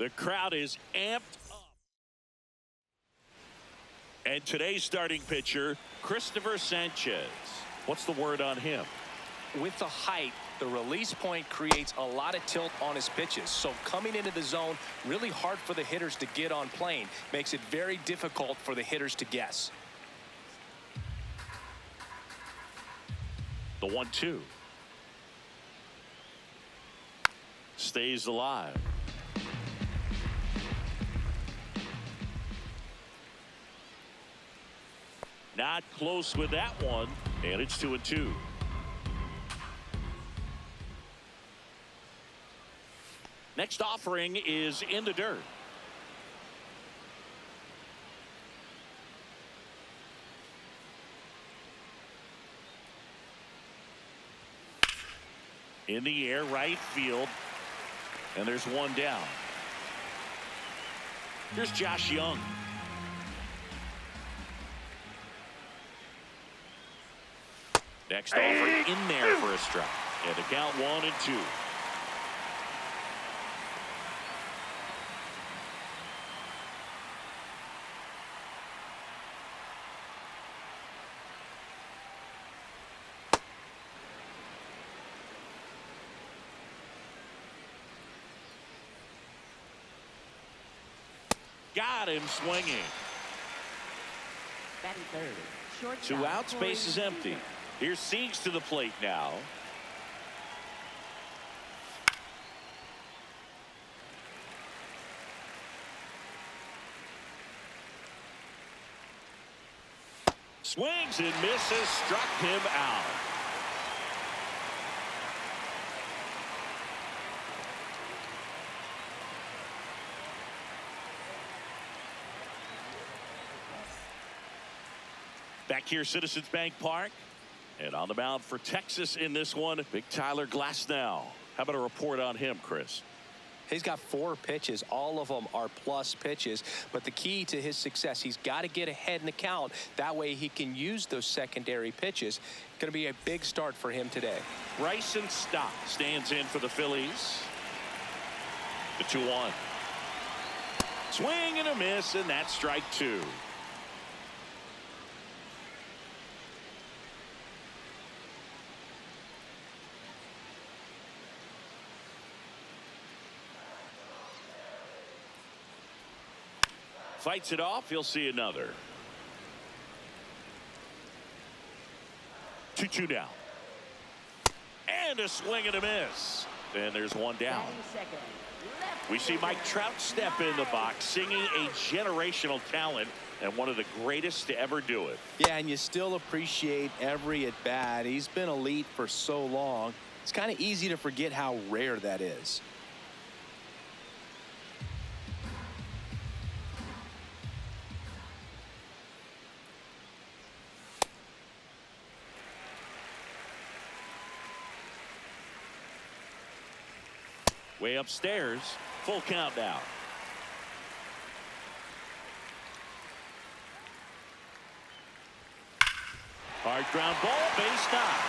The crowd is amped up. And today's starting pitcher, Christopher Sanchez. What's the word on him? With the height, the release point creates a lot of tilt on his pitches. So coming into the zone, really hard for the hitters to get on plane. Makes it very difficult for the hitters to guess. The 1-2. Stays alive. Not close with that one, and it's 2-2. Next offering is in the dirt. In the air, right field, and there's one down. Here's Josh Young. Next offering in there for a strike. And the count 1-2. Got him swinging. Batting third. Short 2 outs, base is empty. Here's Siegs to the plate now. Swings and misses, struck him out. Back here, Citizens Bank Park. And on the mound for Texas in this one, big Tyler Glasnow. How about a report on him, Chris? He's got 4 pitches. All of them are plus pitches. But the key to his success, he's got to get ahead in the count. That way he can use those secondary pitches. Going to be a big start for him today. Bryson Stott stands in for the Phillies. The 2-1. Swing and a miss, and that's strike 2. Fights it off. He'll see another. 2-2 now. And a swing and a miss. And there's one down. We see Mike Trout step in the box, singing a generational talent and one of the greatest to ever do it. Yeah, and you still appreciate every at bat. He's been elite for so long. It's kind of easy to forget how rare that is. Way upstairs, full count now. Hard ground ball, base knock.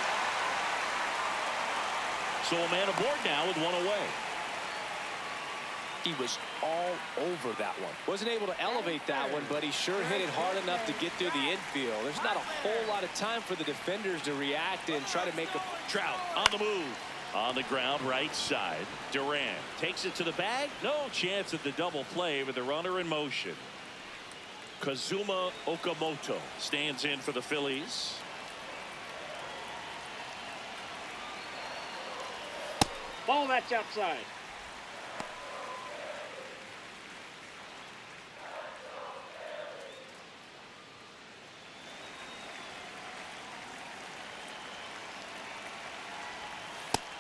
So a man aboard now with one away. He was all over that one. Wasn't able to elevate that one, but he sure hit it hard enough to get through the infield. There's not a whole lot of time for the defenders to react and try to make a... Trout on the move. On the ground, right side. Duran takes it to the bag. No chance at the double play with the runner in motion. Kazuma Okamoto stands in for the Phillies. Ball, that's outside.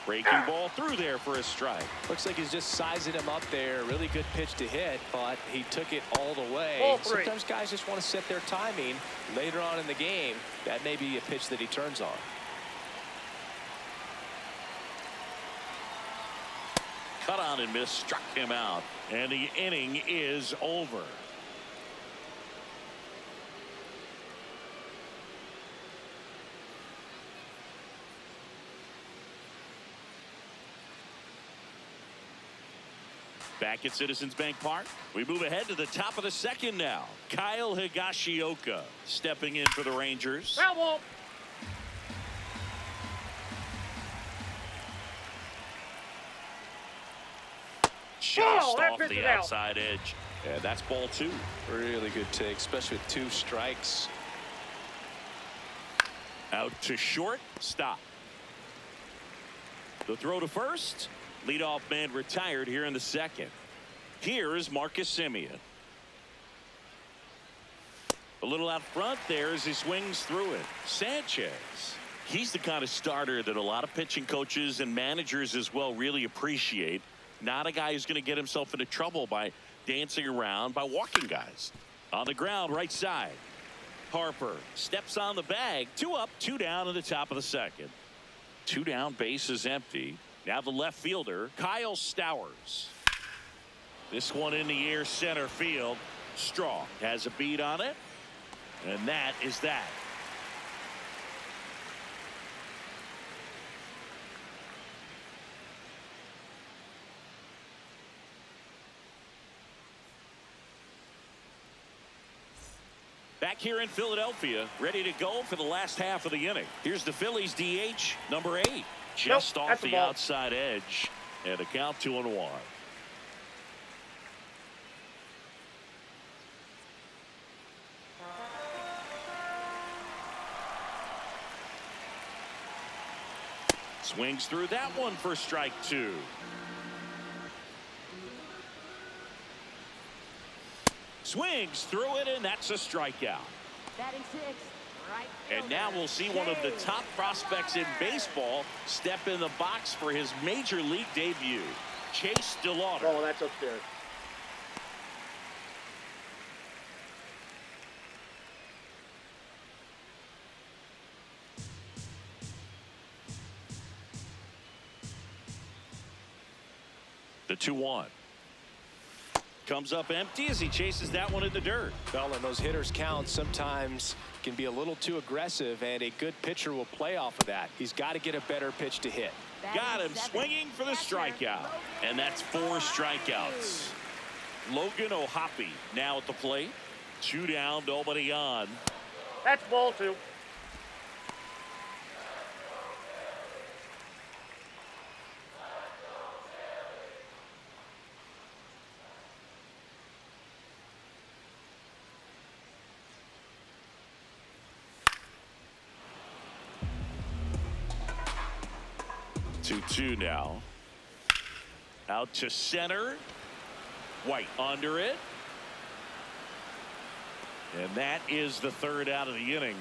Breaking ball through there for a strike. Looks like he's just sizing him up there. Really good pitch to hit, but he took it all the way. Ball 3. Sometimes guys just want to set their timing later on in the game. That may be a pitch that he turns on. Cut on and miss, struck him out, and the inning is over. Back at Citizens Bank Park, we move ahead to the top of the second now. Kyle Higashioka stepping in for the Rangers. Foul ball. Just that off pitch the is out. outside edge. And that's ball 2. Really good take, especially with 2 strikes. Out to short. Stop. The throw to first. Leadoff man retired here in the second. Here is Marcus Semien. A little out front there as he swings through it. Sanchez. He's the kind of starter that a lot of pitching coaches and managers as well really appreciate. Not a guy who's going to get himself into trouble by dancing around, by walking guys. On the ground, right side. Harper steps on the bag. 2 up, 2 down in the top of the second. 2 down, base is empty. Now the left fielder, Kyle Stowers. This one in the air, center field. Strong has a beat on it. And that is that. Back here in Philadelphia, ready to go for the last half of the inning. Here's the Phillies DH, number 8. Just off the outside edge. And a count 2-1. Swings through that one for strike 2. Swings through it, and that's a strikeout. Batting 6, right. And now we'll see one of the top prospects in baseball step in the box for his major league debut. Chase DeLauder. Oh, that's upstairs. The 2-1. Comes up empty as he chases that one in the dirt. Well, and those hitters count sometimes can be a little too aggressive, and a good pitcher will play off of that. He's got to get a better pitch to hit. Got him swinging for the strikeout. And that's 4 strikeouts. Logan O'Hoppe now at the plate. 2 down, nobody on. That's ball 2. Two now. Out to center. White under it. And that is the 3rd out of the inning.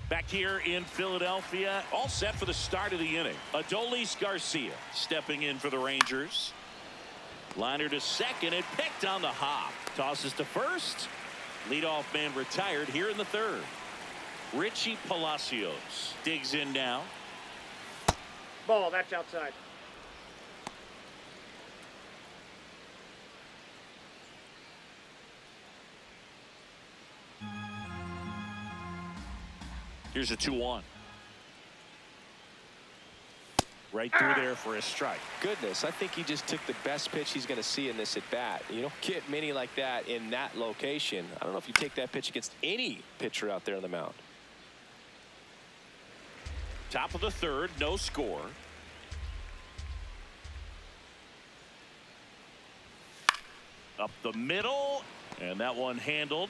Back here in Philadelphia, all set for the start of the inning. Adolis Garcia stepping in for the Rangers. Liner to second and picked on the hop. Tosses to first. Leadoff man retired here in the 3rd. Richie Palacios digs in now. Ball, that's outside. Here's a 2-1. Right through there for a strike. Goodness, I think he just took the best pitch he's going to see in this at bat. You don't get many like that in that location. I don't know if you take that pitch against any pitcher out there on the mound. Top of the 3rd, no score. Up the middle, and that one handled.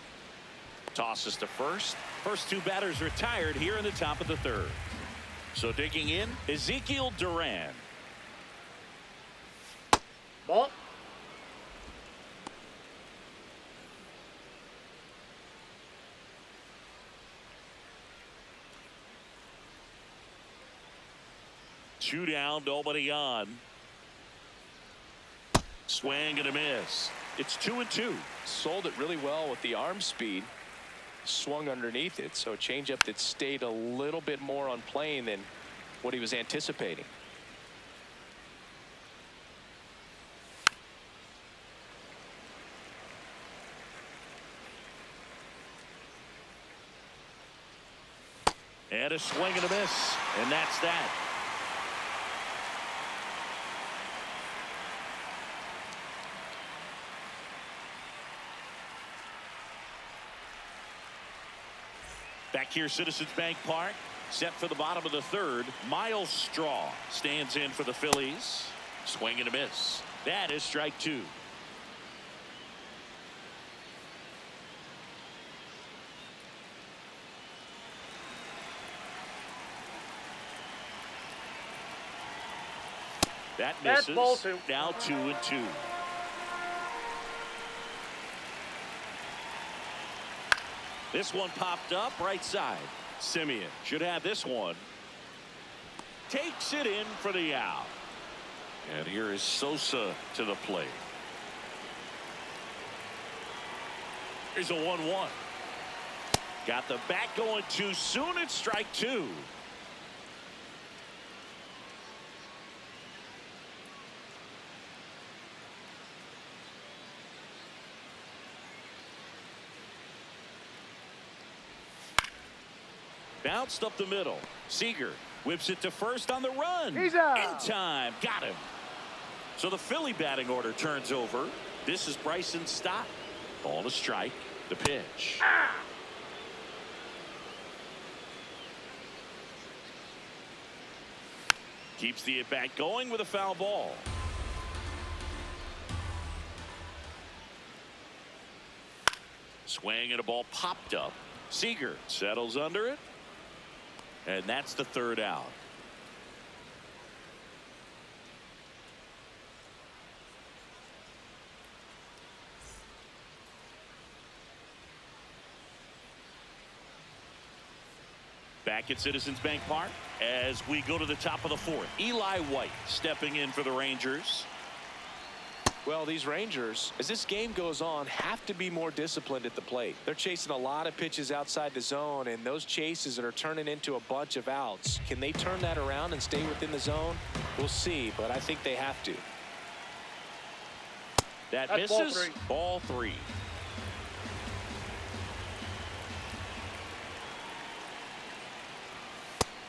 Tosses to first. First 2 batters retired here in the top of the 3rd. So digging in, Ezekiel Duran. Ball. Two down, nobody on. Swing and a miss. It's 2-2. Sold it really well with the arm speed. Swung underneath it, so a changeup that stayed a little bit more on plane than what he was anticipating. And a swing and a miss. And that's that. Back here, Citizens Bank Park. Set for the bottom of the third. Miles Straw stands in for the Phillies. Swing and a miss. That is strike two. That misses. That's ball two. Now 2-2. This one popped up right side. Simeon should have this one. Takes it in for the out. And here is Sosa to the plate. Here's a 1-1. Got the bat going too soon. It's strike two. Bounced up the middle. Seager whips it to first on the run. He's out. In time. Got him. So the Philly batting order turns over. This is Bryson Stott. Ball to strike. The pitch. Keeps the at-bat going with a foul ball. Swing and a ball popped up. Seager settles under it. And that's the third out. Back at Citizens Bank Park as we go to the top of the fourth. Eli White stepping in for the Rangers. Well, these Rangers, as this game goes on, have to be more disciplined at the plate. They're chasing a lot of pitches outside the zone, and those chases that are turning into a bunch of outs. Can they turn that around and stay within the zone? We'll see, but I think they have to. That misses. Ball three.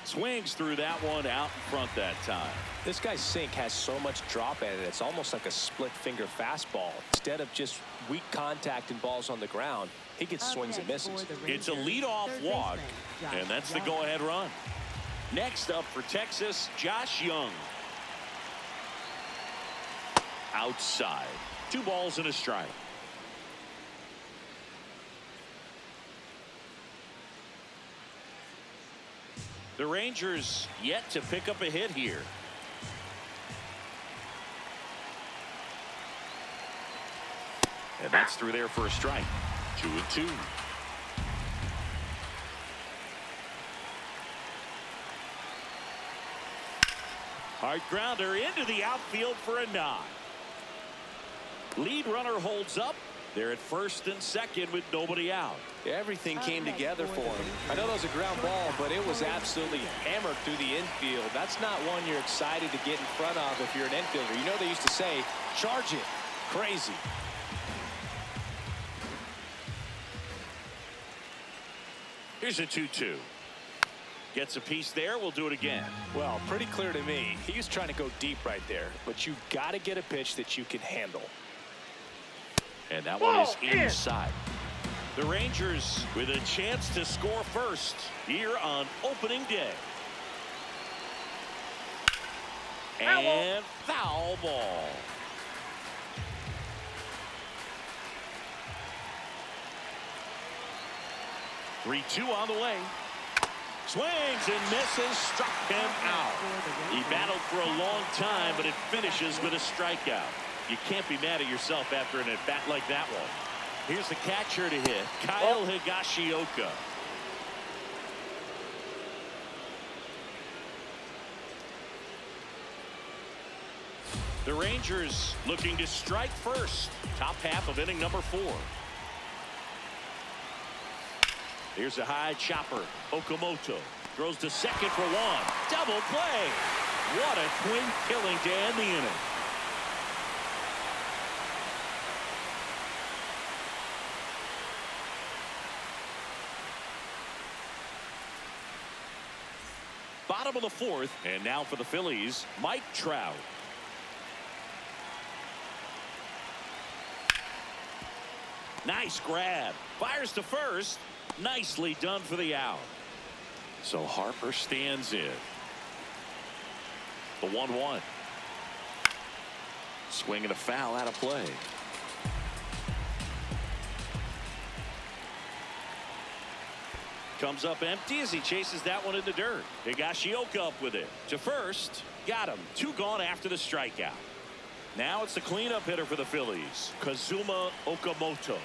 Swings through that one out in front that time. This guy's sink has so much drop at it. It's almost like a split finger fastball. Instead of just weak contact and balls on the ground, he gets swings and misses. It's a leadoff walk, and that's the go-ahead run. Next up for Texas, Josh Young. Outside. 2 balls and a strike. The Rangers yet to pick up a hit here. And that's through there for a strike. 2-2. Hard grounder into the outfield for a nod. Lead runner holds up. They're at first and second with nobody out. Everything came together for him. I know that was a ground ball, but it was absolutely hammered through the infield. That's not one you're excited to get in front of if you're an infielder. You know they used to say, charge it. Crazy. Here's a 2-2. Gets a piece there. We'll do it again. Well, pretty clear to me. He was trying to go deep right there, but you've got to get a pitch that you can handle. And that one is inside. The Rangers with a chance to score first here on opening day. And foul ball. Three-two on the way. Swings and misses, struck him out. He battled for a long time, but it finishes with a strikeout. You can't be mad at yourself after an at-bat like that one. Here's the catcher to hit, Kyle Higashioka. The Rangers looking to strike first. Top half of inning number 4. Here's a high chopper. Okamoto throws to second for one. Double play. What a twin killing to end the inning. bottom of the fourth. And now for the Phillies, Mike Trout. Nice grab. Fires to first. Nicely done for the out. So Harper stands in. The 1-1. Swing and a foul out of play. Comes up empty as he chases that one in the dirt. Higashioka up with it. To first. Got him. 2 gone after the strikeout. Now it's the cleanup hitter for the Phillies. Kazuma Okamoto.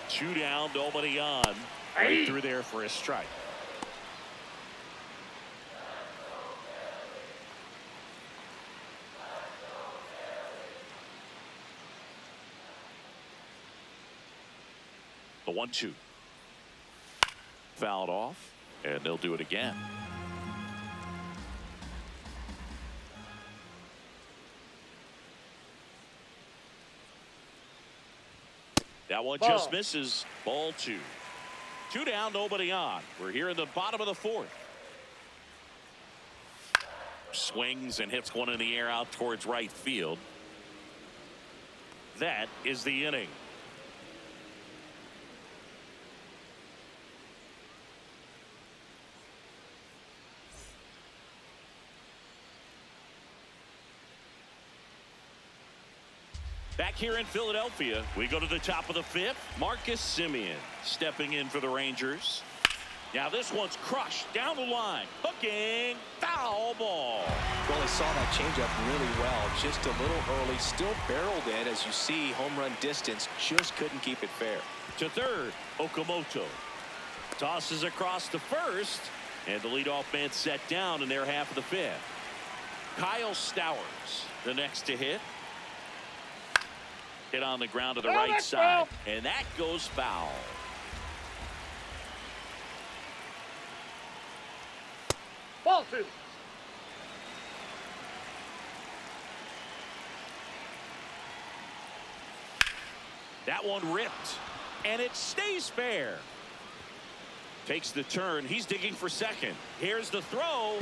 2 down, nobody on. Right through there for a strike. The 1-2. Fouled off, and they'll do it again. That one just misses. Ball 2. 2 down, nobody on. We're here in the bottom of the fourth. Swings and hits one in the air out towards right field. That is the inning. Back here in Philadelphia, we go to the top of the fifth. Marcus Semien stepping in for the Rangers. Now this one's crushed down the line. Hooking. Foul ball. Well, he saw that changeup really well. Just a little early. Still barreled in. As you see, home run distance. Just couldn't keep it fair. To third, Okamoto. Tosses across to first. And the leadoff man set down in their half of the fifth. Kyle Stowers, the next to hit. Hit on the ground to the right side. And that goes foul. Ball 2. That one ripped. And it stays fair. Takes the turn. He's digging for second. Here's the throw.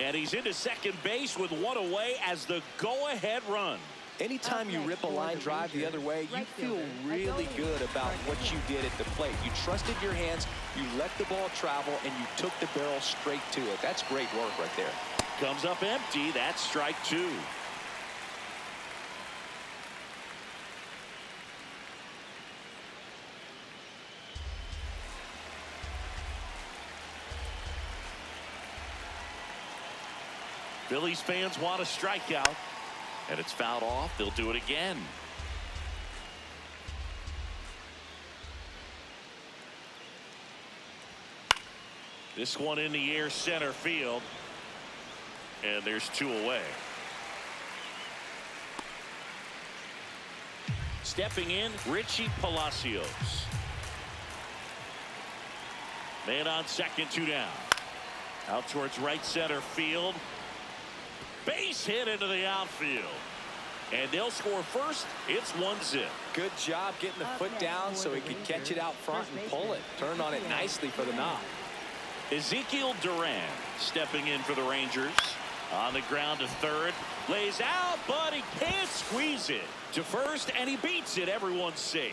And he's into second base with one away as the go-ahead run. Anytime you rip a line drive the other way, you feel really good about what you did at the plate. You trusted your hands, you let the ball travel, and you took the barrel straight to it. That's great work right there. Comes up empty. That's strike 2. Phillies fans want a strikeout. And it's fouled off. They'll do it again. This one in the air center field. And there's 2 away. Stepping in, Richie Palacios. Man on second, 2 down. Out towards right center field. Base hit into the outfield. And they'll score first. It's 1-0. Good job getting the foot down so he could catch it out front and pull it. Turned on it nicely for the knock. Ezekiel Duran stepping in for the Rangers. On the ground to third. Lays out, but he can't squeeze it. To first, and he beats it. Everyone's safe.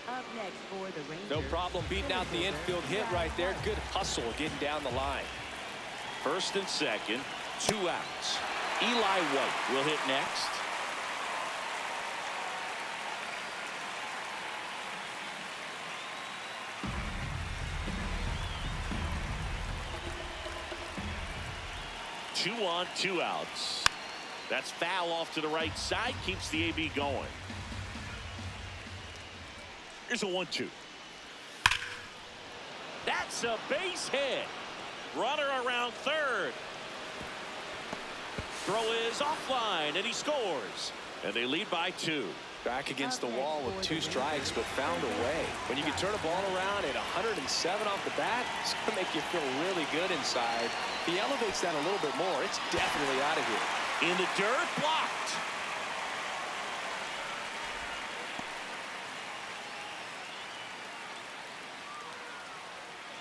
Up next for the Rangers. No problem beating out the infield hit right there. Good hustle getting down the line. First and second. 2 outs. Eli White will hit next. Two on, 2 outs. That's foul off to the right side. Keeps the AB going. Here's a 1-2. That's a base hit. Runner around third. Throw is offline, and he scores. And they lead by 2. Back against the wall with 2 strikes, but found a way. When you can turn a ball around at 107 off the bat, it's going to make you feel really good inside. If he elevates that a little bit more, it's definitely out of here. In the dirt, blocked.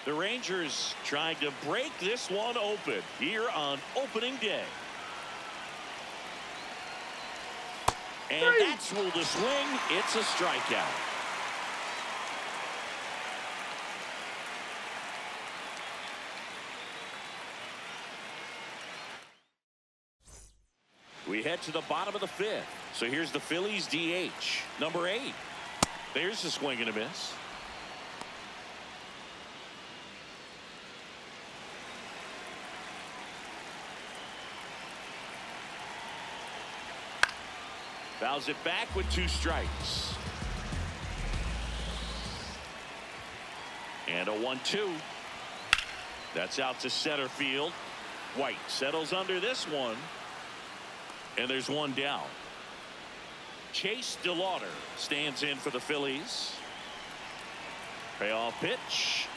The Rangers trying to break this one open here on opening day. And that's ruled a swing. It's a strikeout. We head to the bottom of the fifth. So here's the Phillies DH, number 8. There's a swing and a miss. Fouls it back with 2 strikes. And a 1-2. That's out to center field. White settles under this one. And there's one down. Chase DeLauder stands in for the Phillies. Payoff pitch.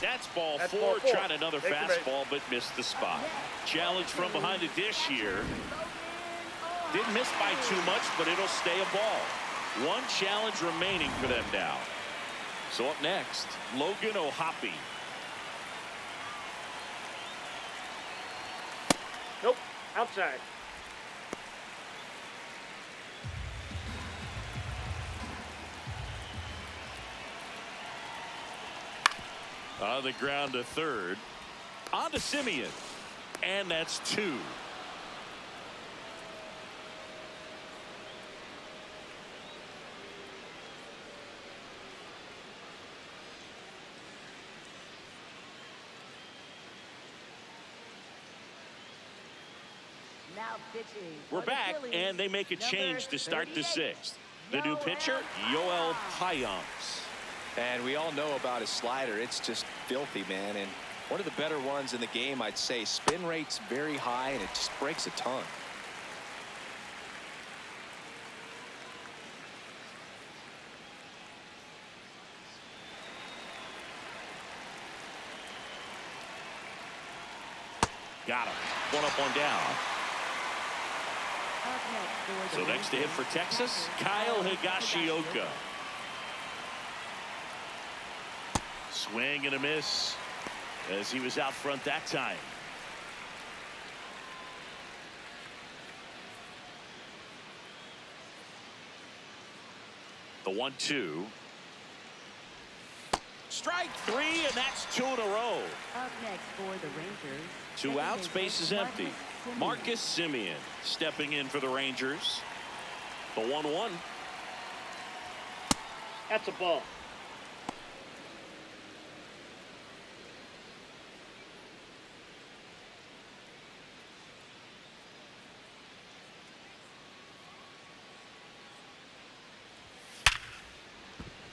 That's ball 4. Tried another fastball but missed the spot. Challenge from behind the dish here. Didn't miss by too much, but it'll stay a ball. One challenge remaining for them now. So up next, Logan O'Hoppe. Nope. Outside. On the ground to third. On to Simeon. And that's 2. Now pitching. We're back, and they make a change to start the 6th. The new pitcher, Yoel Payamps. And we all know about his slider. It's just filthy, man. And one of the better ones in the game, I'd say. Spin rate's very high, and it just breaks a ton. Got him. One up, one down. So next to hit for Texas, Kyle Higashioka. Swing and a miss as he was out front that time. The 1-2. Strike 3, and that's 2 in a row. Up next for the Rangers. 2 outs, base is empty. Marcus Simeon stepping in for the Rangers. The 1-1. That's a ball.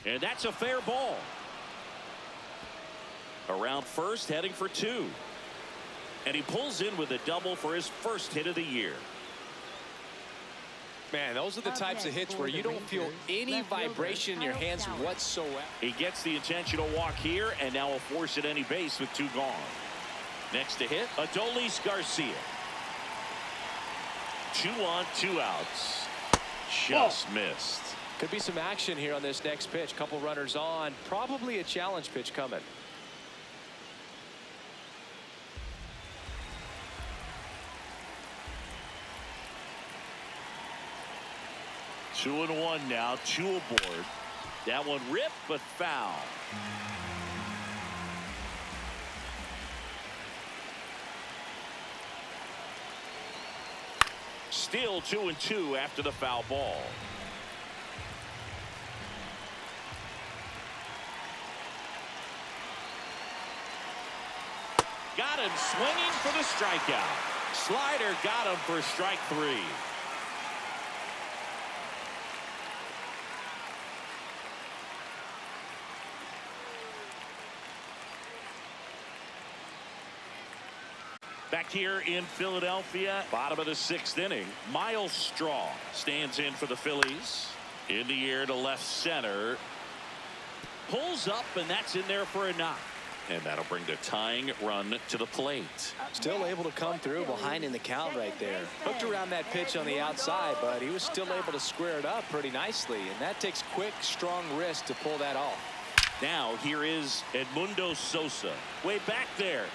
And that's a fair ball. Around first, heading for 2. And he pulls in with a double for his first hit of the year. Man, those are the types of hits where you don't feel any vibration in your hands whatsoever. He gets the intentional walk here, and now will force at any base with 2 gone. Next to hit, Adolis Garcia. 2 on, 2 outs. Just missed. Could be some action here on this next pitch. Couple runners on. Probably a challenge pitch coming. 2-1 now, 2 aboard. That one ripped but foul. Still 2-2 after the foul ball. Got him swinging for the strikeout. Slider got him for strike 3. Back here in Philadelphia, bottom of the 6th inning, Miles Straw stands in for the Phillies. In the air to left center. Pulls up, and that's in there for a knock. And that'll bring the tying run to the plate. Still able to come through behind in the count right there. Hooked around that pitch on the outside, but he was still able to square it up pretty nicely. And that takes quick, strong wrist to pull that off. Now here is Edmundo Sosa. Way back there.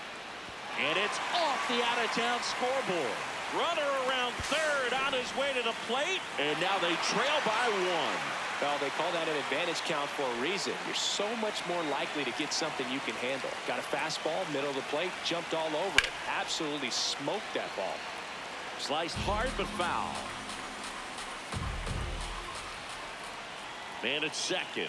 And it's off the out-of-town scoreboard. Runner around third on his way to the plate. And now they trail by one. Well, they call that an advantage count for a reason. You're so much more likely to get something you can handle. Got a fastball, middle of the plate, jumped all over it. Absolutely smoked that ball. Sliced hard but foul. Man at second.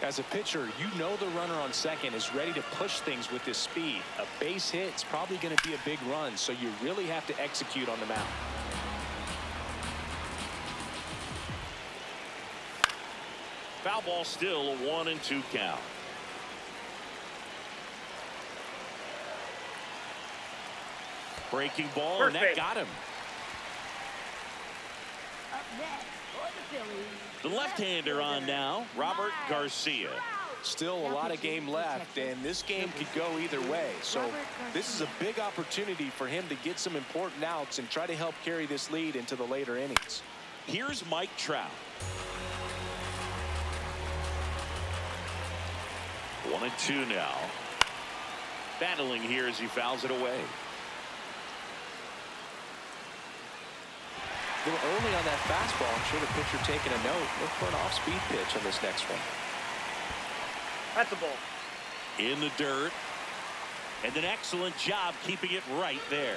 As a pitcher, you know the runner on second is ready to push things with his speed. A base hit is probably going to be a big run, so you really have to execute on the mound. Foul ball, still a 1-2 count. Breaking ball, and that got him. Up next for the Phillies. The left-hander on now, Robert Garcia. Still a lot of game left, and this game could go either way. So this is a big opportunity for him to get some important outs and try to help carry this lead into the later innings. Here's Mike Trout. 1-2 now. Battling here as he fouls it away. A little early on that fastball. I'm sure the pitcher taking a note. Look for an off-speed pitch on this next one. That's a ball. In the dirt. And an excellent job keeping it right there.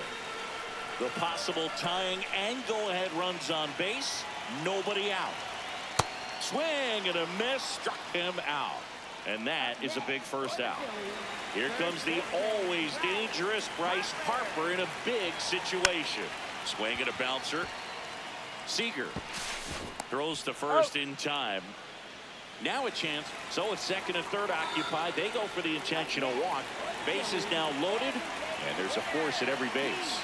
The possible tying and go-ahead runs on base. Nobody out. Swing and a miss. Struck him out. And that is a big first out. Here comes the always dangerous Bryce Harper in a big situation. Swing and a bouncer. Seager throws to first in time. Now a chance. So it's second and third occupied. They go for the intentional walk. Base is now loaded, and there's a force at every base.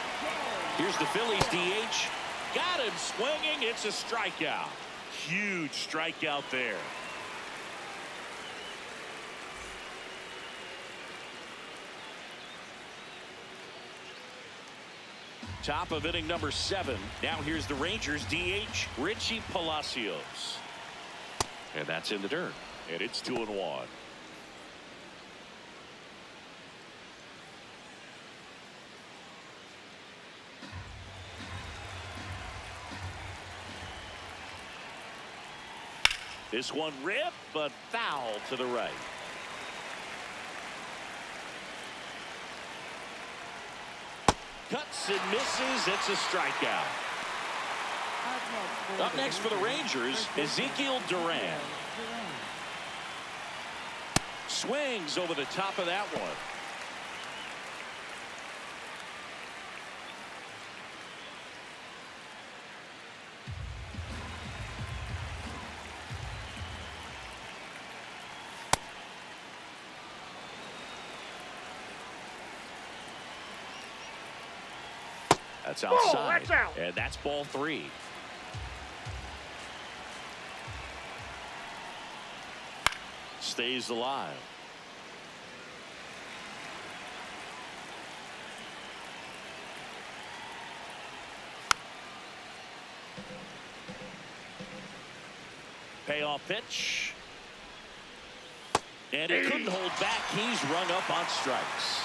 Here's the Phillies DH. Got him swinging. It's a strikeout. Huge strikeout there. Top of inning number 7. Now here's the Rangers DH, Richie Palacios. And that's in the dirt. And it's 2-1. This one ripped, but foul to the right. Cuts and misses. It's a strikeout. Up next for the Rangers, Ezekiel Duran. Swings over the top of that one. That's outside. That's out. And that's ball 3. Stays alive. Payoff pitch. And he couldn't hold back. He's rung up on strikes.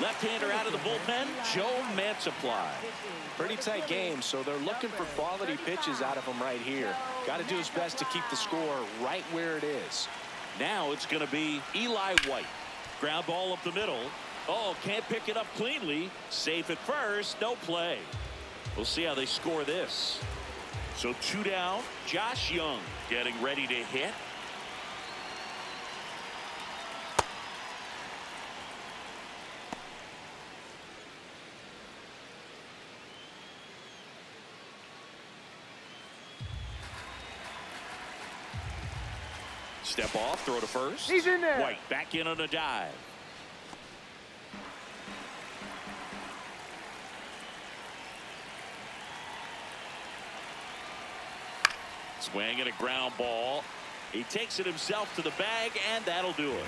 Left-hander out of the bullpen, Joe Mantiply. Pretty tight game, so they're looking for quality pitches out of him right here. Got to do his best to keep the score right where it is. Now it's going to be Eli White. Ground ball up the middle. Oh, can't pick it up cleanly. Safe at first, no play. We'll see how they score this. So 2 down. Josh Young getting ready to hit. Step off, throw to first. He's in there. White back in on a dive. Swing and a ground ball. He takes it himself to the bag, and that'll do it.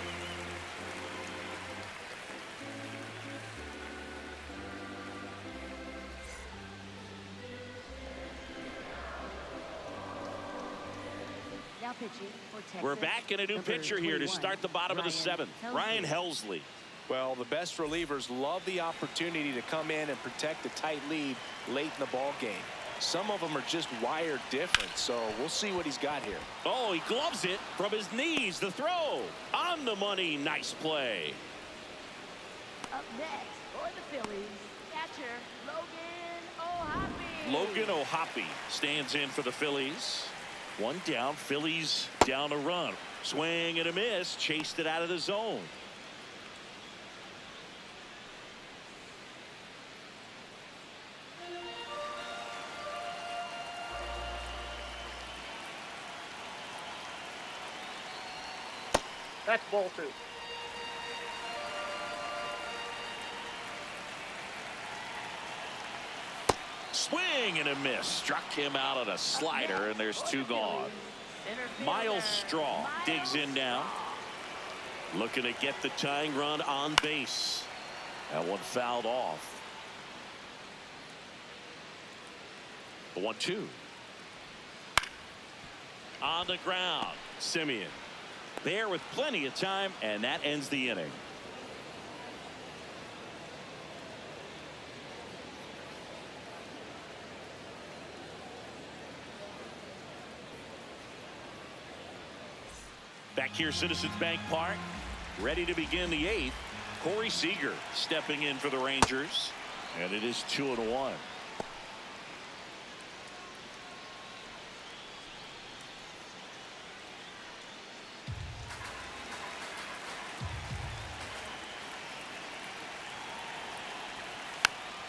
Now pitching for Texas, We're back in a new number pitcher here to 21, start the bottom of the seventh. Ryan Helsley. Well, the best relievers love the opportunity to come in and protect a tight lead late in the ball game. Some of them are just wired different, so we'll see what he's got here. Oh, he gloves it from his knees. The throw on the money. Nice play. Up next for the Phillies, catcher Logan O'Hoppe. Logan O'Hoppe stands in for the Phillies. One down. Phillies down a run. Swing and a miss. Chased it out of the zone. That's ball 2. Swing and a miss. Struck him out on a slider, and there's 2 gone. Miles Straw digs in now. Looking to get the tying run on base. That one fouled off. The 1-2. On the ground. Simeon. There with plenty of time, and that ends the inning. Back here, Citizens Bank Park, ready to begin the 8th. Corey Seager stepping in for the Rangers, and it is 2-1.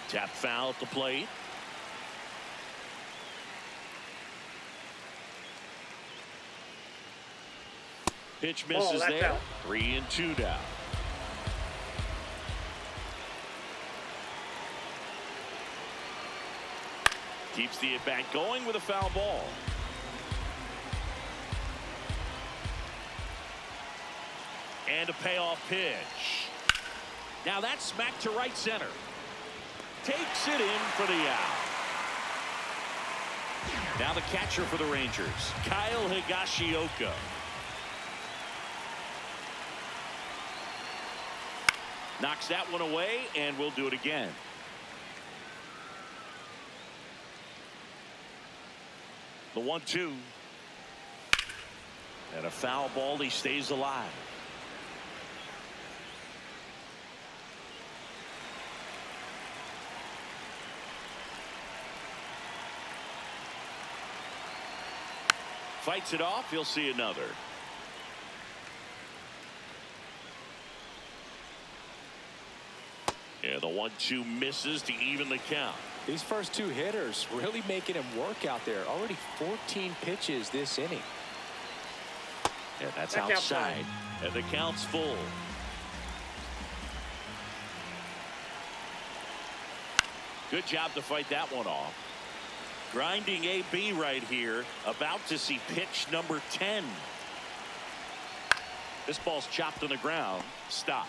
Tap foul at the plate. Pitch misses there. Out. 3-2 down. Keeps the at-bat going with a foul ball. And a payoff pitch. Now that's smacked to right center. Takes it in for the out. Now the catcher for the Rangers, Kyle Higashioka. Knocks that one away, and we'll do it again. The 1-2. And a foul ball. He stays alive. Fights it off. He'll see another. Yeah, the 1-2 misses to even the count. These first 2 hitters really making him work out there. Already 14 pitches this inning. Yeah, that's outside. And the count's full. Good job to fight that one off. Grinding AB right here. About to see pitch number 10. This ball's chopped on the ground. Stop.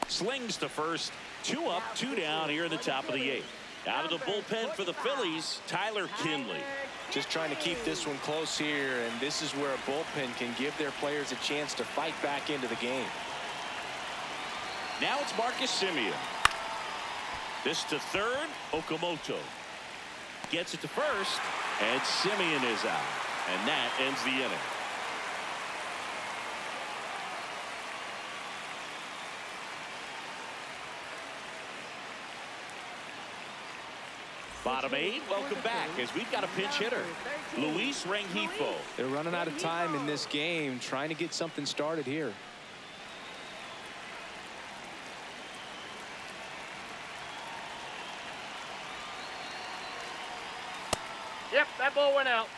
Slings to first. 2 up, 2 down here in the top of the 8th. Out of the bullpen for the Phillies, Tyler Kinley. Just trying to keep this one close here, and this is where a bullpen can give their players a chance to fight back into the game. Now it's Marcus Simeon. This to third. Okamoto gets it to first, and Simeon is out, and that ends the inning. Bottom 8, welcome back as we've got a pinch hitter, Luis Rengifo. They're running out of time in this game, trying to get something started here. Yep, that ball went out.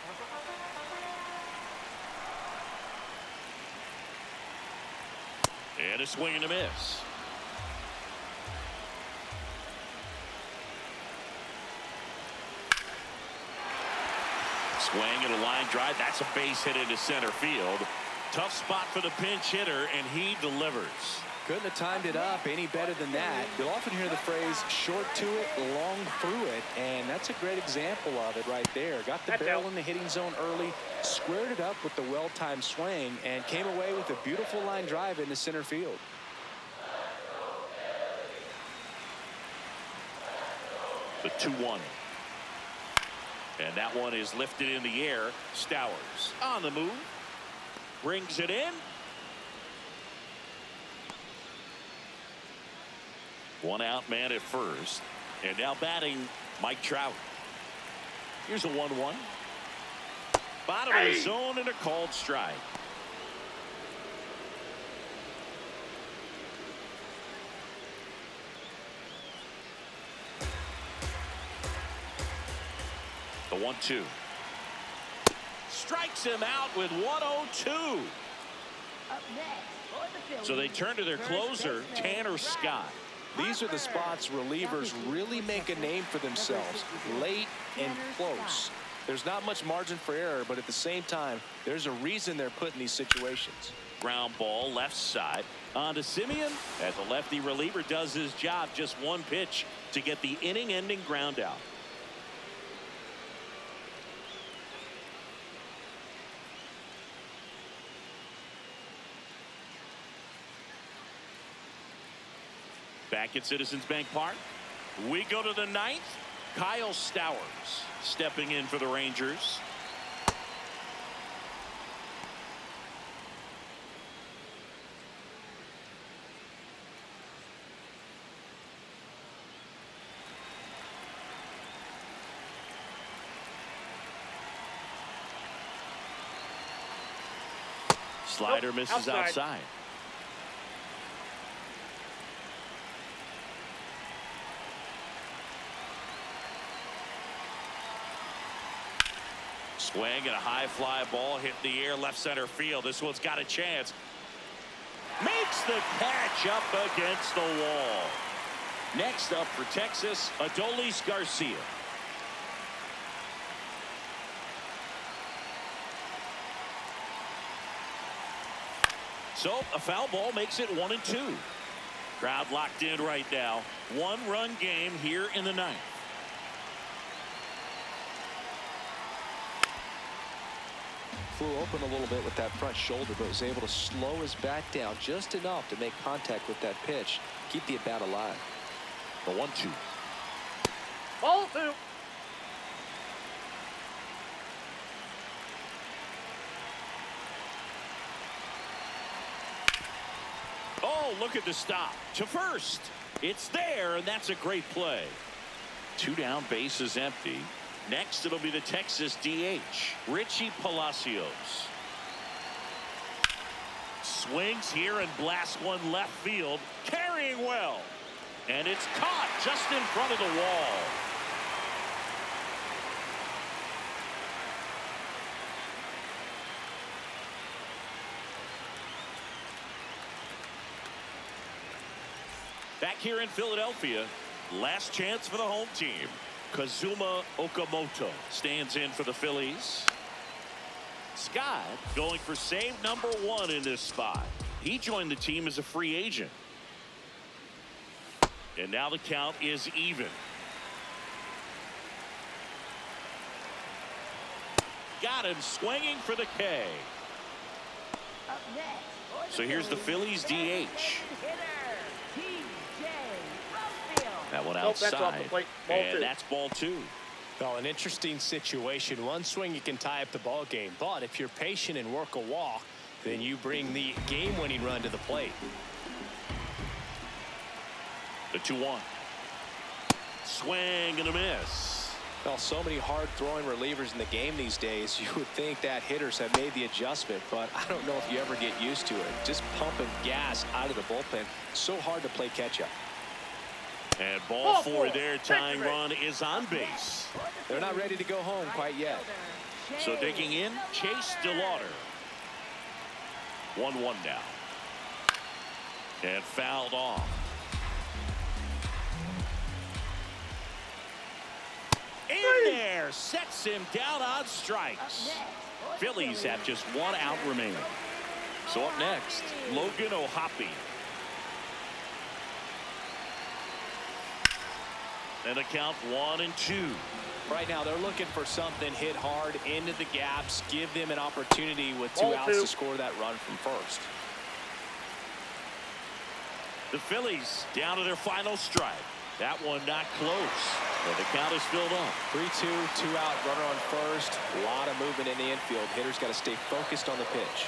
And a swing and a miss. Swing and a line drive. That's a base hit into center field. Tough spot for the pinch hitter, and he delivers. Couldn't have timed it up any better than that. You'll often hear the phrase short to it, long through it, and that's a great example of it right there. Got the barrel in the hitting zone early, squared it up with the well-timed swing, and came away with a beautiful line drive into center field. The 2-1. And that one is lifted in the air. Stowers on the move. Brings it in. One out man at first. And now batting Mike Trout. Here's a 1-1. Bottom of the zone and a called strike. The 1-2. Strikes him out with 102. Up next for the Phillies, So they turn to their closer, Tanner Scott. These are the spots relievers really make a name for themselves, late and close. There's not much margin for error, but at the same time, there's a reason they're put in these situations. Ground ball left side on to Simeon as the lefty reliever does his job. Just one pitch to get the inning-ending ground out. Back at Citizens Bank Park, we go to the ninth. Kyle Stowers stepping in for the Rangers. Slider misses outside. Swing and a high fly ball hit the air left center field. This one's got a chance. Makes the catch up against the wall. Next up for Texas, Adolis Garcia. So a foul ball makes it 1-2. Crowd locked in right now. One-run game here in the ninth. Flew open a little bit with that front shoulder, but was able to slow his bat down just enough to make contact with that pitch, keep the at-bat alive. The 1-2. Ball 2. Oh, look at the stop to first. It's there, and that's a great play. 2 down, bases empty. Next, it'll be the Texas DH, Richie Palacios. Swings here and blasts one left field, carrying well. And it's caught just in front of the wall. Back here in Philadelphia, last chance for the home team. Kazuma Okamoto stands in for the Phillies. Scott going for save number 1 in this spot. He joined the team as a free agent. And now the count is even. Got him swinging for the K. Up next, So here's the Phillies DH. That one outside. That's off the plate. Ball 2. And that's ball 2. Well, an interesting situation. One swing you can tie up the ball game, but if you're patient and work a walk, then you bring the game-winning run to the plate. The 2-1. Swing and a miss. Well, so many hard-throwing relievers in the game these days, you would think that hitters have made the adjustment, but I don't know if you ever get used to it. Just pumping gas out of the bullpen, so hard to play catch-up. And ball 4 there. Tying run is on base. They're not ready to go home quite yet. So digging in, Chase DeLauder. 1-1 now. And fouled off. In there, sets him down on strikes. Phillies have just 1 out remaining. So up next, Logan O'Hoppe. And the count 1-2. Right now, they're looking for something hit hard into the gaps, give them an opportunity with 2 Ball outs 2. to score that run from first. The Phillies down to their final strike. That one not close. But the count is filled up. 3-2, 2 out, runner on first. A lot of movement in the infield. Hitters got to stay focused on the pitch.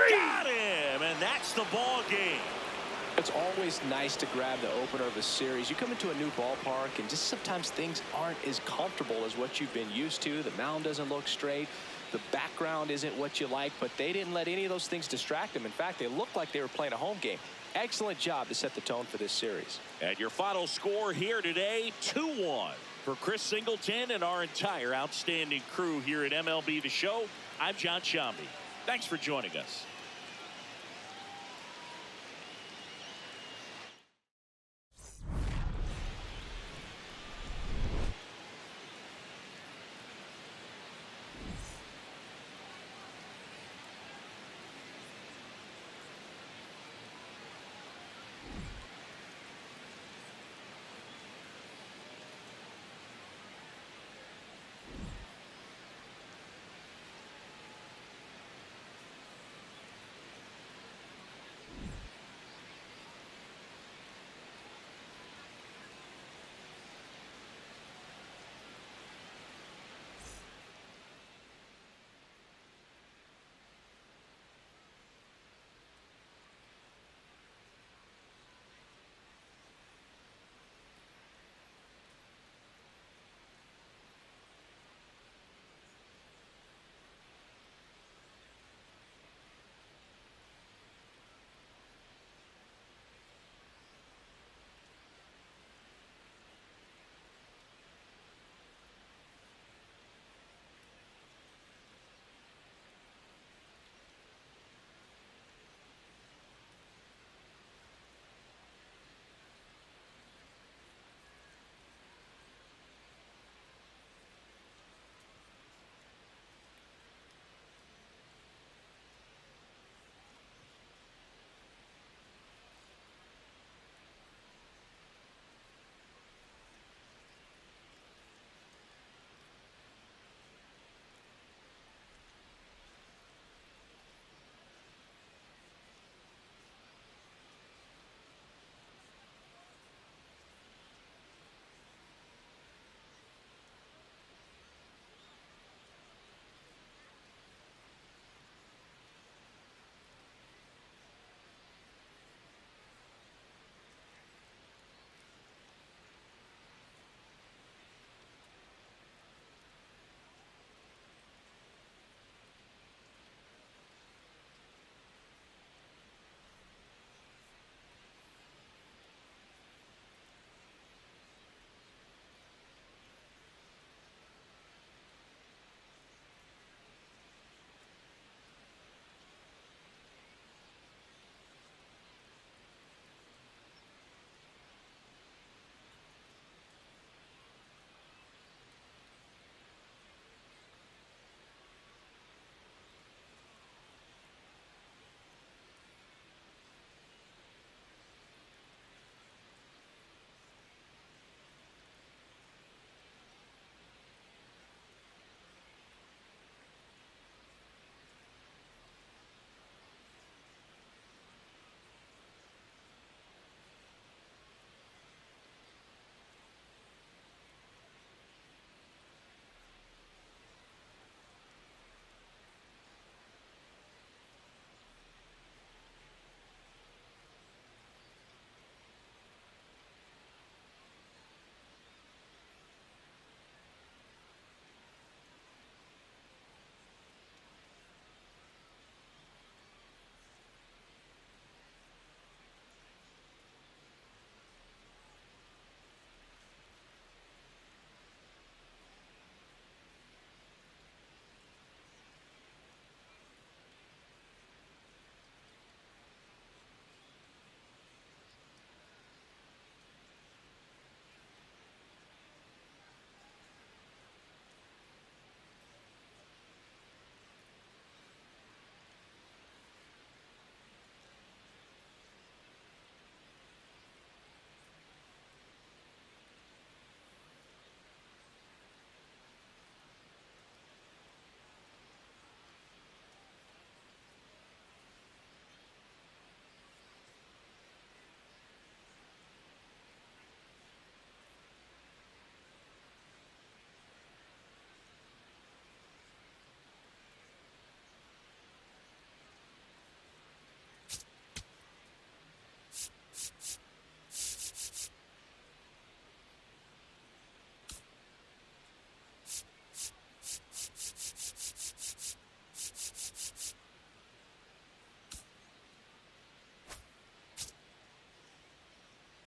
Got him, and that's the ball game. It's always nice to grab the opener of a series. You come into a new ballpark, and just sometimes things aren't as comfortable as what you've been used to. The mound doesn't look straight. The background isn't what you like, but they didn't let any of those things distract them. In fact, they looked like they were playing a home game. Excellent job to set the tone for this series. And your final score here today, 2-1. For Chris Singleton and our entire outstanding crew here at MLB The Show, I'm John Shambi. Thanks for joining us.